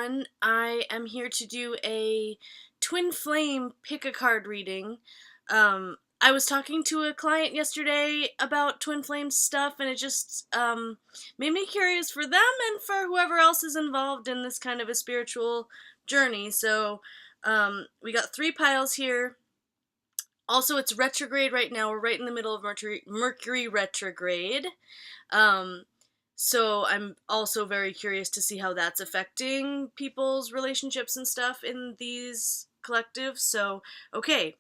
everyone. I am here to do a twin flame pick a card reading. I was talking to a client yesterday about twin flame stuff, and it just made me curious for them and for whoever else is involved in this kind of a spiritual journey. So we got 3 piles here. Also, it's retrograde right now. We're right in the middle of Mercury retrograde. So I'm also very curious to see how that's affecting people's relationships and stuff in these collectives. So, okay,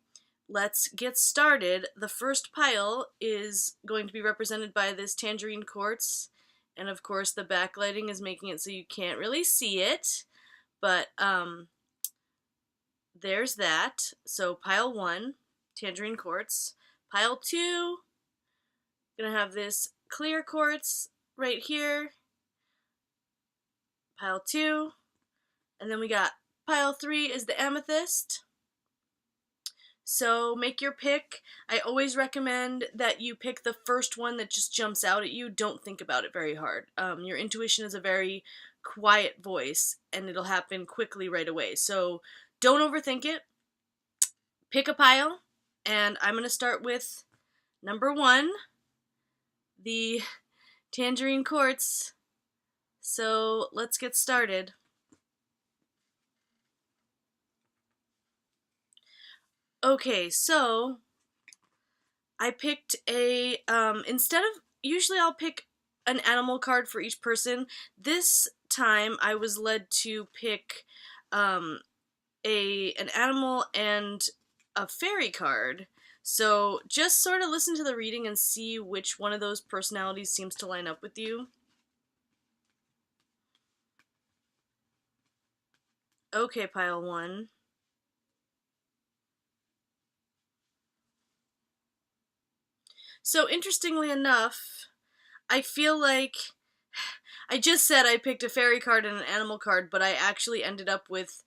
let's get started. The first pile is going to be represented by this tangerine quartz. And of course, the backlighting is making it so you can't really see it. But, there's that. So, pile 1, tangerine quartz. Pile 2, gonna have this clear quartz right here. Pile 2. And then we got pile 3 is the amethyst. So make your pick. I always recommend that you pick the first one that just jumps out at you. Don't think about it very hard. Your intuition is a very quiet voice, and it'll happen quickly right away. So don't overthink it. Pick a pile, and I'm going to start with number 1, the tangerine quartz. So let's get started. Okay, so I picked a, instead of, usually I'll pick an animal card for each person. This time I was led to pick an animal and a fairy card. So just sort of listen to the reading and see which one of those personalities seems to line up with you. Okay, pile 1. So interestingly enough, I feel like I just said I picked a fairy card and an animal card, but I actually ended up with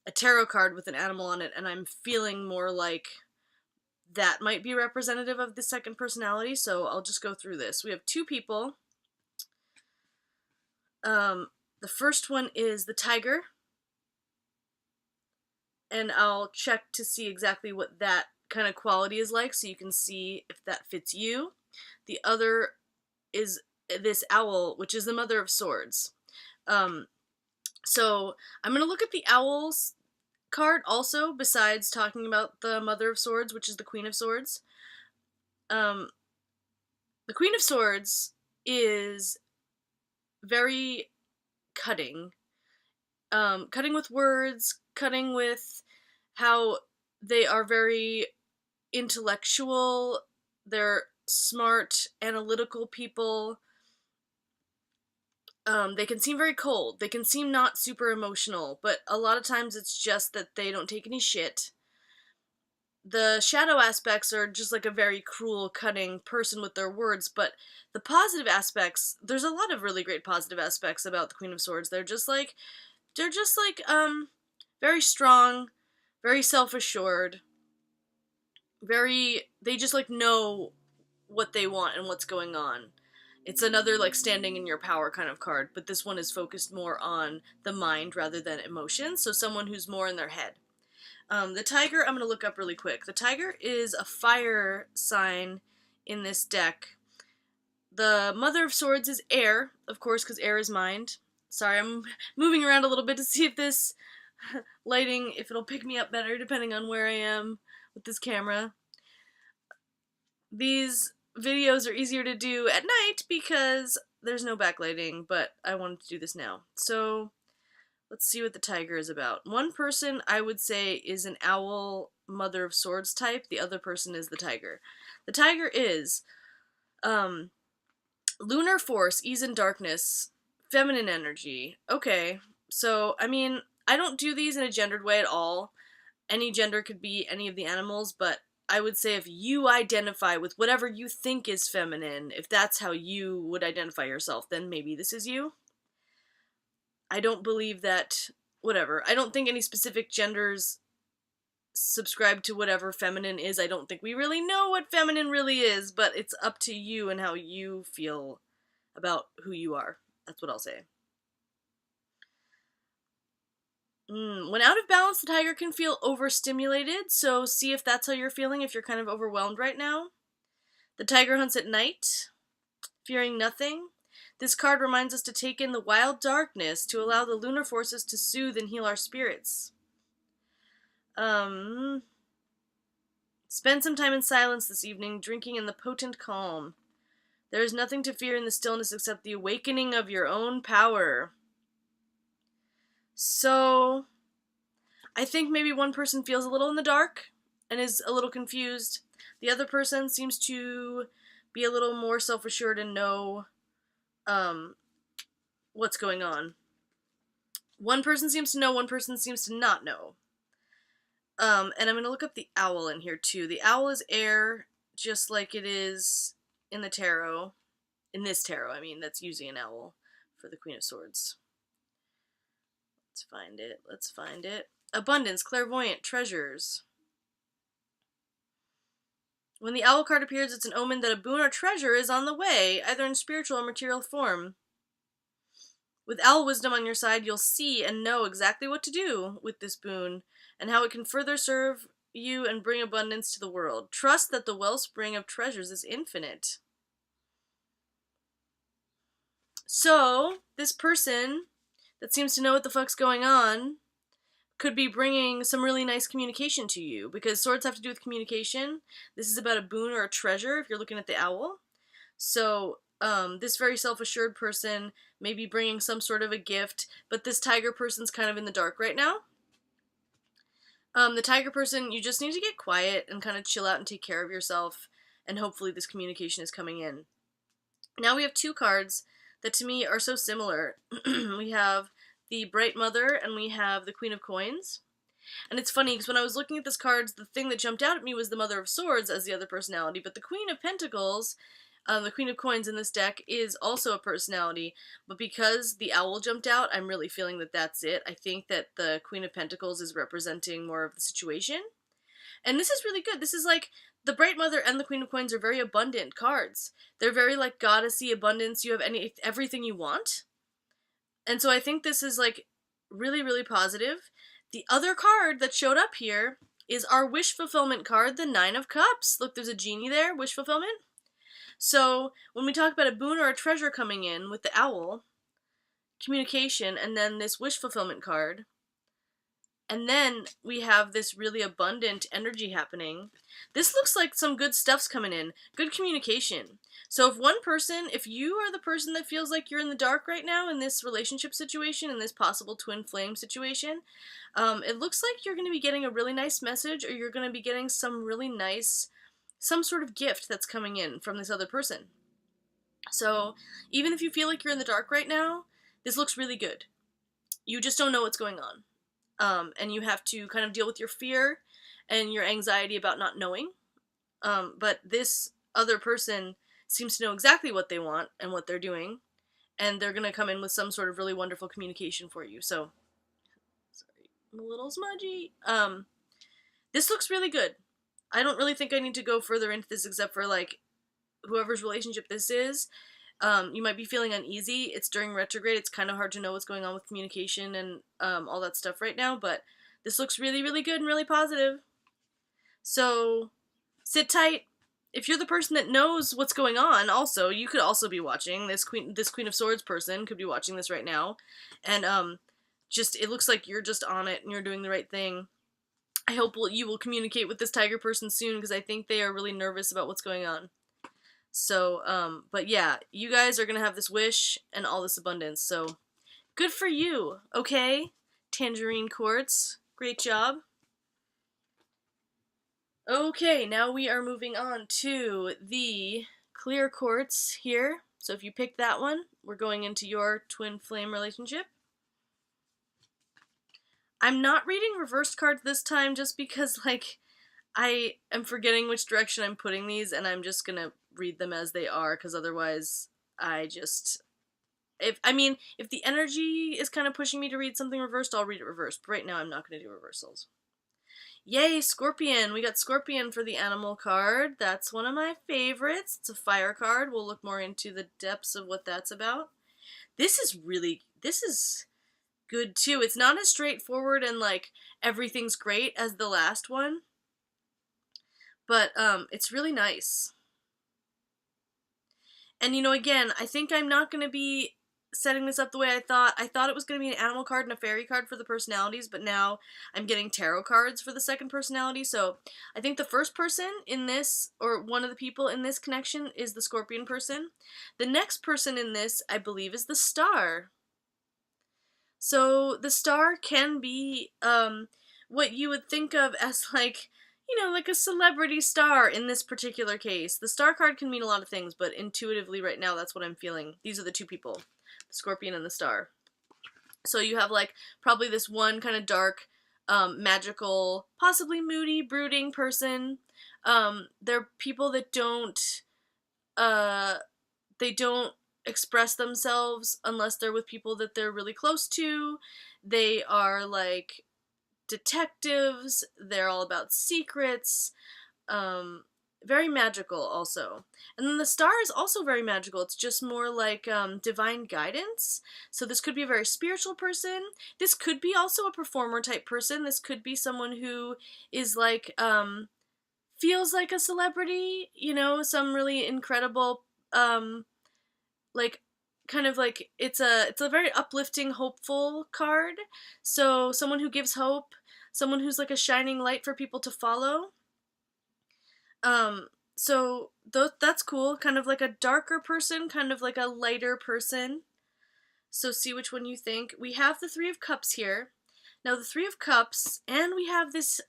a tarot card with an animal on it, and I'm feeling more like that might be representative of the second personality, so I'll just go through this. We have 2 people. The first one is the tiger, and I'll check to see exactly what that kind of quality is like so you can see if that fits you. The other is this owl, which is the Mother of Swords. So I'm going to look at the owls card also, besides talking about the Mother of Swords, which is the Queen of Swords. The Queen of Swords is very cutting. Cutting with words, cutting with how they are very intellectual, they're smart, analytical people. They can seem very cold, they can seem not super emotional, but a lot of times it's just that they don't take any shit. The shadow aspects are just like a very cruel, cutting person with their words, but the positive aspects, there's a lot of really great positive aspects about the Queen of Swords. They're just like, very strong, very self-assured, they just like know what they want and what's going on. It's another like standing in your power kind of card, but this one is focused more on the mind rather than emotions, so someone who's more in their head. The tiger, I'm going to look up really quick. The tiger is a fire sign in this deck. The Mother of Swords is air, of course, because air is mind. Sorry, I'm moving around a little bit to see if this lighting, if it'll pick me up better, depending on where I am with this camera. These videos are easier to do at night because there's no backlighting, but I wanted to do this now. So let's see what the tiger is about. One person I would say is an owl Mother of Swords type, the other person is the tiger. The tiger is lunar force, ease and darkness, feminine energy. Okay, so I mean, I don't do these in a gendered way at all. Any gender could be any of the animals, but I would say if you identify with whatever you think is feminine, if that's how you would identify yourself, then maybe this is you. I don't believe that, whatever. I don't think any specific genders subscribe to whatever feminine is. I don't think we really know what feminine really is, but it's up to you and how you feel about who you are. That's what I'll say. When out of balance, the tiger can feel overstimulated, so see if that's how you're feeling, if you're kind of overwhelmed right now. The tiger hunts at night, fearing nothing. This card reminds us to take in the wild darkness to allow the lunar forces to soothe and heal our spirits. Spend some time in silence this evening, drinking in the potent calm. There is nothing to fear in the stillness except the awakening of your own power. So, I think maybe one person feels a little in the dark and is a little confused. The other person seems to be a little more self-assured and know what's going on. One person seems to know, one person seems to not know. And I'm going to look up the owl in here too. The owl is air, just like it is in the tarot. In this tarot, I mean, that's using an owl for the Queen of Swords. Let's find it. Abundance, clairvoyant, treasures. When the owl card appears, it's an omen that a boon or treasure is on the way, either in spiritual or material form. With owl wisdom on your side, you'll see and know exactly what to do with this boon, and how it can further serve you and bring abundance to the world. Trust that the wellspring of treasures is infinite. So, this person that seems to know what the fuck's going on could be bringing some really nice communication to you, because swords have to do with communication. This is about a boon or a treasure if you're looking at the owl. So, this very self-assured person may be bringing some sort of a gift, but this tiger person's kind of in the dark right now. The tiger person, you just need to get quiet and kind of chill out and take care of yourself, and hopefully this communication is coming in. Now we have two cards that to me are so similar. We have the Bright Mother and we have the Queen of Coins. And it's funny because when I was looking at this cards, the thing that jumped out at me was the Mother of Swords as the other personality, but the Queen of Pentacles, the Queen of Coins in this deck, is also a personality, but because the owl jumped out, I'm really feeling that that's it. I think that the Queen of Pentacles is representing more of the situation. And this is really good. This is like, the Bright Mother and the Queen of Coins are very abundant cards. They're very like goddessy abundance. You have everything you want. And so I think this is like really, really positive. The other card that showed up here is our wish fulfillment card, the Nine of Cups. Look, there's a genie there, wish fulfillment. So when we talk about a boon or a treasure coming in with the owl, communication, and then this wish fulfillment card, and then we have this really abundant energy happening. This looks like some good stuff's coming in. Good communication. So if you are the person that feels like you're in the dark right now in this relationship situation, in this possible twin flame situation, it looks like you're going to be getting a really nice message, or you're going to be getting some really nice, some sort of gift that's coming in from this other person. So even if you feel like you're in the dark right now, this looks really good. You just don't know what's going on. And you have to kind of deal with your fear and your anxiety about not knowing. But this other person seems to know exactly what they want and what they're doing, and they're going to come in with some sort of really wonderful communication for you. So, sorry, I'm a little smudgy. This looks really good. I don't really think I need to go further into this except for, like, whoever's relationship this is. You might be feeling uneasy. It's during retrograde. It's kind of hard to know what's going on with communication and all that stuff right now, but this looks really, really good and really positive. So, sit tight. If you're the person that knows what's going on, also, you could also be watching. This Queen of Swords person could be watching this right now. And it looks like you're just on it and you're doing the right thing. I hope you will communicate with this tiger person soon, because I think they are really nervous about what's going on. So, but yeah, you guys are gonna have this wish and all this abundance, so good for you, okay? Tangerine quartz, great job. Okay, now we are moving on to the clear quartz here. So if you picked that one, we're going into your twin flame relationship. I'm not reading reversed cards this time just because, like, I am forgetting which direction I'm putting these, and I'm just gonna read them as they are, because otherwise if the energy is kind of pushing me to read something reversed, I'll read it reversed, but right now I'm not going to do reversals. Yay, Scorpion! We got Scorpion for the animal card. That's one of my favorites. It's a fire card. We'll look more into the depths of what that's about. This is good too. It's not as straightforward and like everything's great as the last one, but it's really nice. And you know, again, I think I'm not going to be setting this up the way I thought. I thought it was going to be an animal card and a fairy card for the personalities, but now I'm getting tarot cards for the second personality. So I think the first person in this, or one of the people in this connection, is the Scorpion person. The next person in this, I believe, is the Star. So the Star can be what you would think of as like, you know, like a celebrity star in this particular case. The Star card can mean a lot of things, but intuitively right now that's what I'm feeling. These are the two people, the Scorpion and the Star. So you have like probably this one kind of dark, magical, possibly moody, brooding person. They're people that they don't express themselves unless they're with people that they're really close to. They are like detectives. They're all about secrets. Very magical also. And then the Star is also very magical. It's just more like divine guidance. So this could be a very spiritual person. This could be also a performer type person. This could be someone who is like feels like a celebrity, you know, some really incredible like kind of like it's a very uplifting, hopeful card. So someone who gives hope, someone who's like a shining light for people to follow. So that's cool. Kind of like a darker person, kind of like a lighter person. So see which one you think. We have the Three of Cups here. Now the Three of Cups, and we have this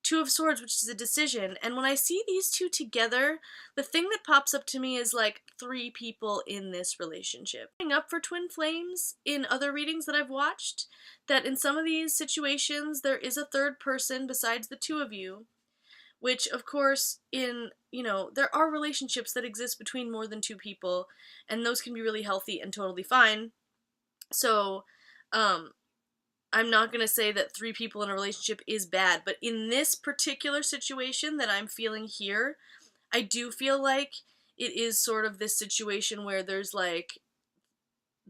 Two of Swords, which is a decision. And when I see these two together, the thing that pops up to me is like three people in this relationship. Up for twin flames in other readings that I've watched, that in some of these situations there is a third person besides the two of you, which of course in, you know, there are relationships that exist between more than two people, and those can be really healthy and totally fine. So, I'm not going to say that three people in a relationship is bad, but in this particular situation that I'm feeling here, I do feel like it is sort of this situation where there's like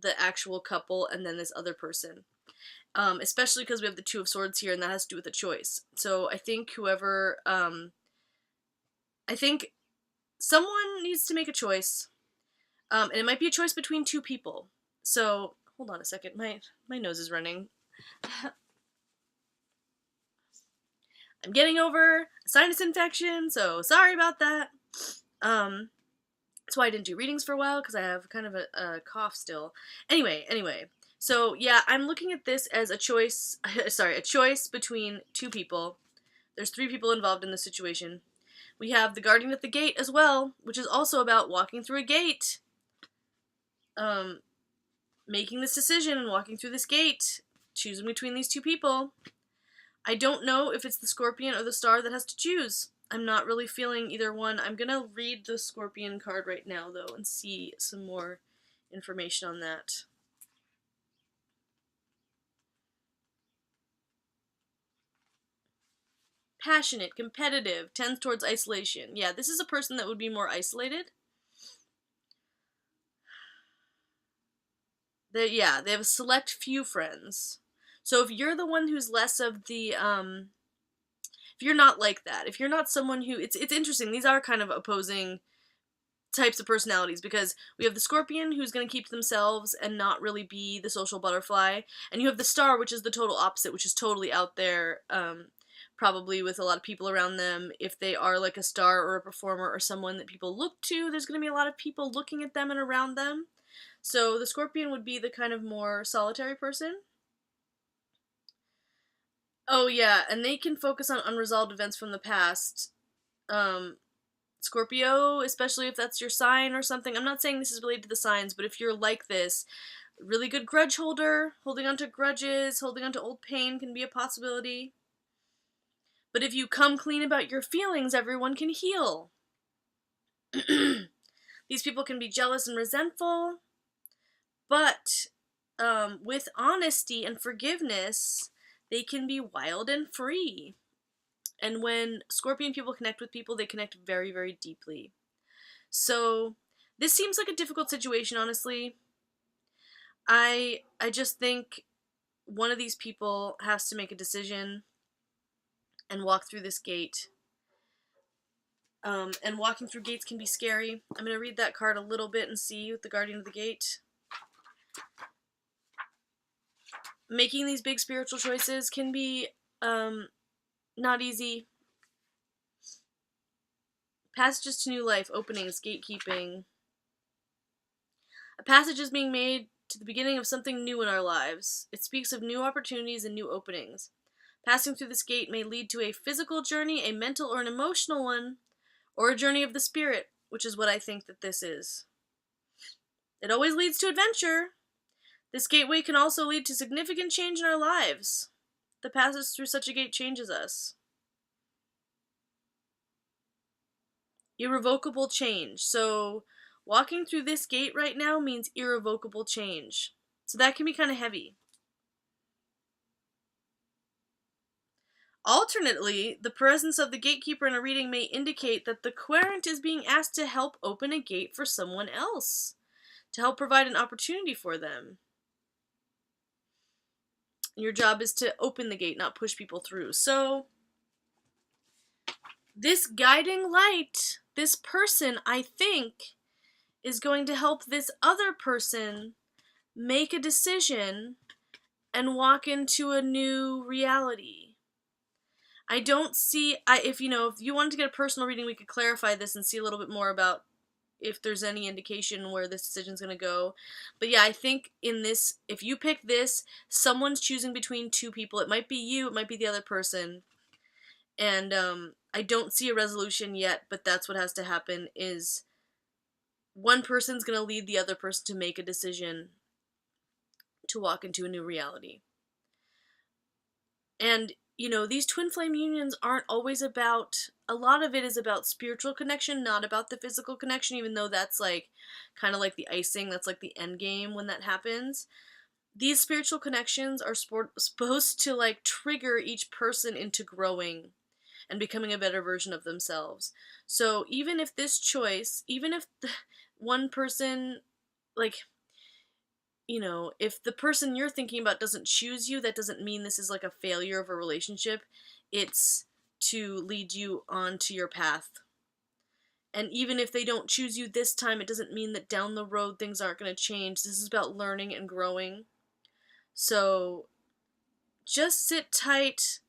the actual couple and then this other person. Especially because we have the Two of Swords here, and that has to do with a choice. So I think whoever, I think someone needs to make a choice, and it might be a choice between two people. So, hold on a second, my nose is running. I'm getting over a sinus infection, so sorry about that. That's why I didn't do readings for a while, because I have kind of a cough still. Anyway, so yeah, I'm looking at this as a choice, a choice between two people. There's three people involved in this situation. We have the Guardian at the Gate as well, which is also about walking through a gate. Making this decision and walking through this gate. Choosing between these two people. I don't know if it's the Scorpion or the Star that has to choose. I'm not really feeling either one. I'm gonna read the Scorpion card right now, though, and see some more information on that. Passionate, competitive, tends towards isolation. Yeah, this is a person that would be more isolated. They have a select few friends. So if you're the one who's less of the, if you're not like that, if you're not someone who, it's interesting, these are kind of opposing types of personalities, because we have the Scorpion who's going to keep to themselves and not really be the social butterfly, and you have the Star, which is the total opposite, which is totally out there, probably with a lot of people around them. If they are like a star or a performer or someone that people look to, there's going to be a lot of people looking at them and around them. So the Scorpion would be the kind of more solitary person. Oh yeah, and they can focus on unresolved events from the past. Scorpio, especially if that's your sign or something. I'm not saying this is related to the signs, but if you're like this, really good grudge holder, holding on to grudges, holding on to old pain can be a possibility. But if you come clean about your feelings, everyone can heal. These people can be jealous and resentful, but with honesty and forgiveness, they can be wild and free. And when Scorpion people connect with people, they connect very, very deeply. So this seems like a difficult situation, honestly. I just think one of these people has to make a decision and walk through this gate. And walking through gates can be scary. I'm going to read that card a little bit and see with the Guardian of the Gate. Making these big spiritual choices can be not easy. Passages to new life, openings, gatekeeping. A passage is being made to the beginning of something new in our lives. It speaks of new opportunities and new openings. Passing through this gate may lead to a physical journey, a mental or an emotional one, or a journey of the spirit, which is what I think that this is. It always leads to adventure. This gateway can also lead to significant change in our lives. The passage through such a gate changes us. Irrevocable change. So, walking through this gate right now means irrevocable change. So that can be kind of heavy. Alternately, the presence of the gatekeeper in a reading may indicate that the querent is being asked to help open a gate for someone else, to help provide an opportunity for them. Your job is to open the gate, not push people through. So, this guiding light, this person, I think, is going to help this other person make a decision and walk into a new reality. I don't see, if you wanted to get a personal reading, we could clarify this and see a little bit more about if there's any indication where this decision's going to go. But yeah, I think in this, if you pick this, someone's choosing between two people. It might be you, it might be the other person. And I don't see a resolution yet, but that's what has to happen, is one person's going to lead the other person to make a decision to walk into a new reality. And these twin flame unions aren't always about, a lot of it is about spiritual connection, not about the physical connection, even though that's like, kind of like the icing, that's like the end game when that happens. These spiritual connections are supposed to like trigger each person into growing and becoming a better version of themselves. So even if this choice, even if one person, like, if the person you're thinking about doesn't choose you, that doesn't mean this is like a failure of a relationship. It's to lead you on to your path. And even if they don't choose you this time, it doesn't mean that down the road things aren't going to change. This is about learning and growing. So just sit tight.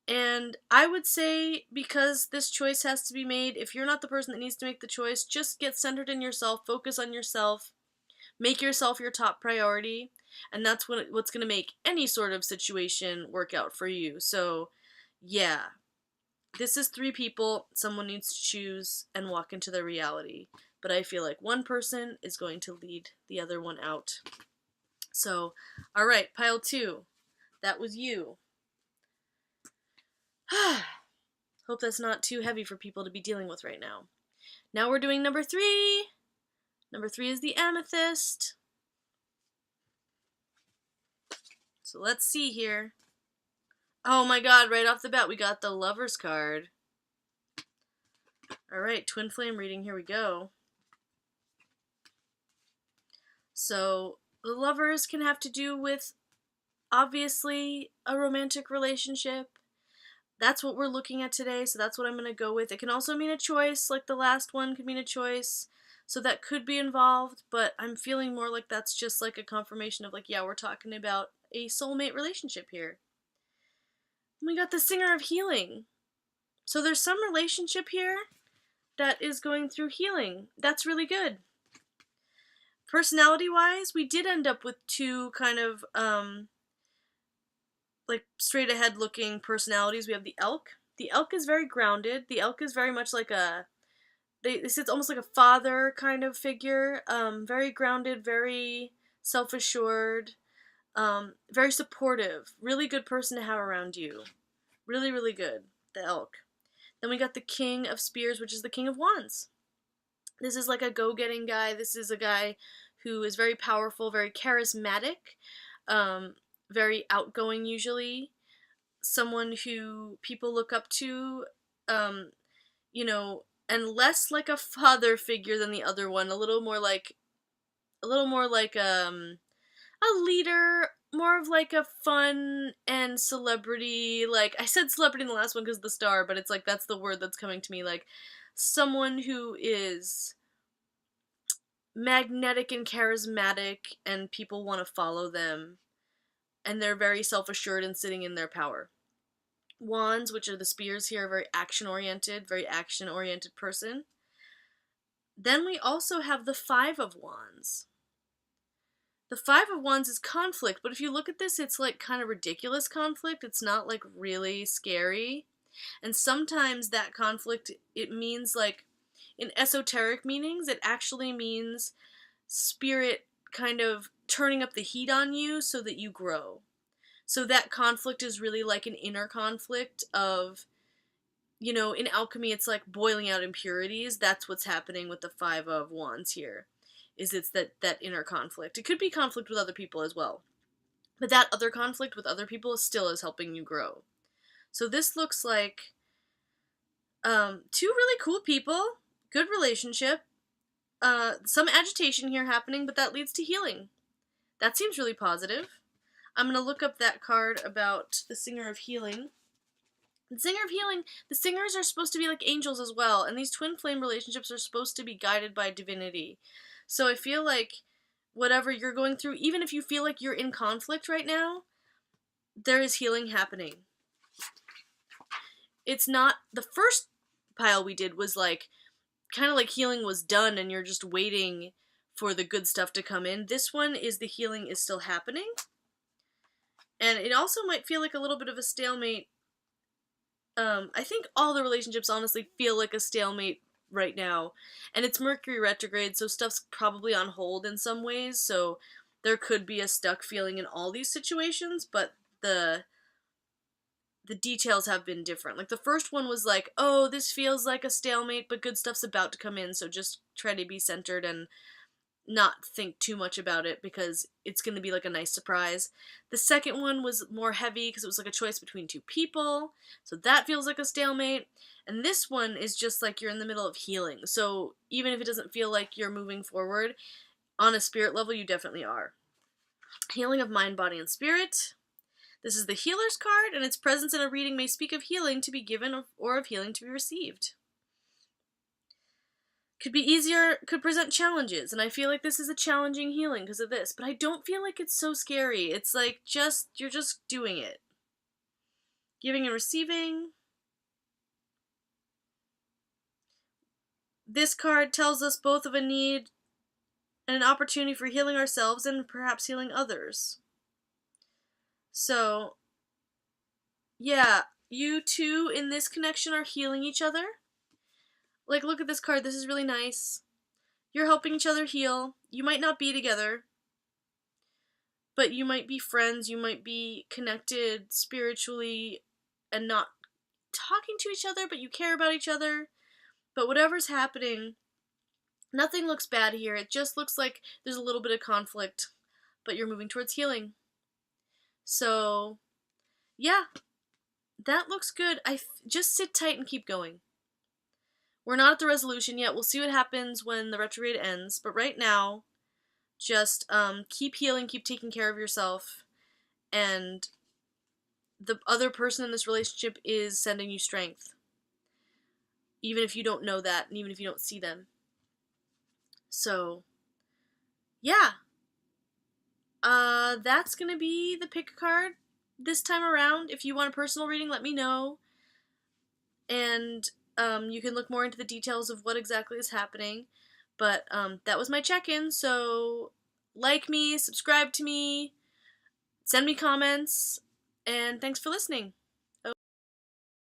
And I would say, because this choice has to be made, if you're not the person that needs to make the choice, just get centered in yourself, focus on yourself. Make yourself your top priority, and that's what's going to make any sort of situation work out for you. So, yeah, this is 3 people. Someone needs to choose and walk into their reality. But I feel like one person is going to lead the other one out. So, all right, pile 2. That was you. Hope that's not too heavy for people to be dealing with right now. Now we're doing number 3. Number 3 is the amethyst. So let's see here. Oh my god, right off the bat we got the Lover's card. Alright, twin flame reading, here we go. So, the Lovers can have to do with, obviously, a romantic relationship. That's what we're looking at today, so that's what I'm going to go with. It can also mean a choice, like the last one could mean a choice. So that could be involved, but I'm feeling more like that's just like a confirmation of like, yeah, we're talking about a soulmate relationship here. And we got the Singer of Healing. So there's some relationship here that is going through healing. That's really good. Personality-wise, we did end up with 2 kind of, like straight ahead looking personalities. We have the Elk. The Elk is very grounded. The Elk is very much like a, they say it's almost like a father kind of figure, very grounded, very self-assured, very supportive, really good person to have around you. Really, really good, the Elk. Then we got the King of Spears, which is the King of Wands. This is like a go-getting guy. This is a guy who is very powerful, very charismatic, very outgoing usually, someone who people look up to, and less like a father figure than the other one, a little more like a leader, more of like a fun and celebrity, like I said celebrity in the last one because of the star, but it's like that's the word that's coming to me, like someone who is magnetic and charismatic and people want to follow them and they're very self-assured and sitting in their power. Wands, which are the spears here, are very action oriented person. Then we also have the Five of Wands. The Five of Wands is conflict, but if you look at this, it's like kind of ridiculous conflict. It's not like really scary. And sometimes that conflict, it means like, in esoteric meanings, it actually means spirit kind of turning up the heat on you so that you grow. So that conflict is really like an inner conflict of, you know, in alchemy it's like boiling out impurities. That's what's happening with the Five of Wands here. Is it's that inner conflict. It could be conflict with other people as well. But that other conflict with other people still is helping you grow. So this looks like two really cool people, good relationship, some agitation here happening, but that leads to healing. That seems really positive. I'm going to look up that card about the Singer of Healing. The Singer of Healing, the singers are supposed to be like angels as well, and these twin flame relationships are supposed to be guided by divinity. So I feel like whatever you're going through, even if you feel like you're in conflict right now, there is healing happening. It's not, the first pile we did was like, kind of like healing was done and you're just waiting for the good stuff to come in. This one is the healing is still happening. And it also might feel like a little bit of a stalemate. I think all the relationships honestly feel like a stalemate right now. And it's Mercury retrograde, so stuff's probably on hold in some ways, so there could be a stuck feeling in all these situations, but the details have been different. Like the first one was like, oh, this feels like a stalemate, but good stuff's about to come in, so just try to be centered and not think too much about it because it's going to be like a nice surprise. The second one was more heavy because it was like a choice between two people, so that feels like a stalemate. And this one is just like you're in the middle of healing, so even if it doesn't feel like you're moving forward, on a spirit level you definitely are. Healing of mind, body, and spirit. This is the Healer's card, and its presence in a reading may speak of healing to be given or of healing to be received. Could be easier, could present challenges, and I feel like this is a challenging healing because of this, but I don't feel like it's so scary. It's like you're just doing it. Giving and receiving. This card tells us both of a need and an opportunity for healing ourselves and perhaps healing others. So, yeah, you two in this connection are healing each other. Like, look at this card. This is really nice. You're helping each other heal. You might not be together, but you might be friends. You might be connected spiritually and not talking to each other, but you care about each other. But whatever's happening, nothing looks bad here. It just looks like there's a little bit of conflict, but you're moving towards healing. So, yeah, that looks good. Just sit tight and keep going. We're not at the resolution yet. We'll see what happens when the retrograde ends. But right now, just keep healing, keep taking care of yourself. And the other person in this relationship is sending you strength. Even if you don't know that, and even if you don't see them. So, yeah. That's going to be the pick card this time around. If you want a personal reading, let me know. And you can look more into the details of what exactly is happening. But that was my check-in, so like me, subscribe to me, send me comments, and thanks for listening.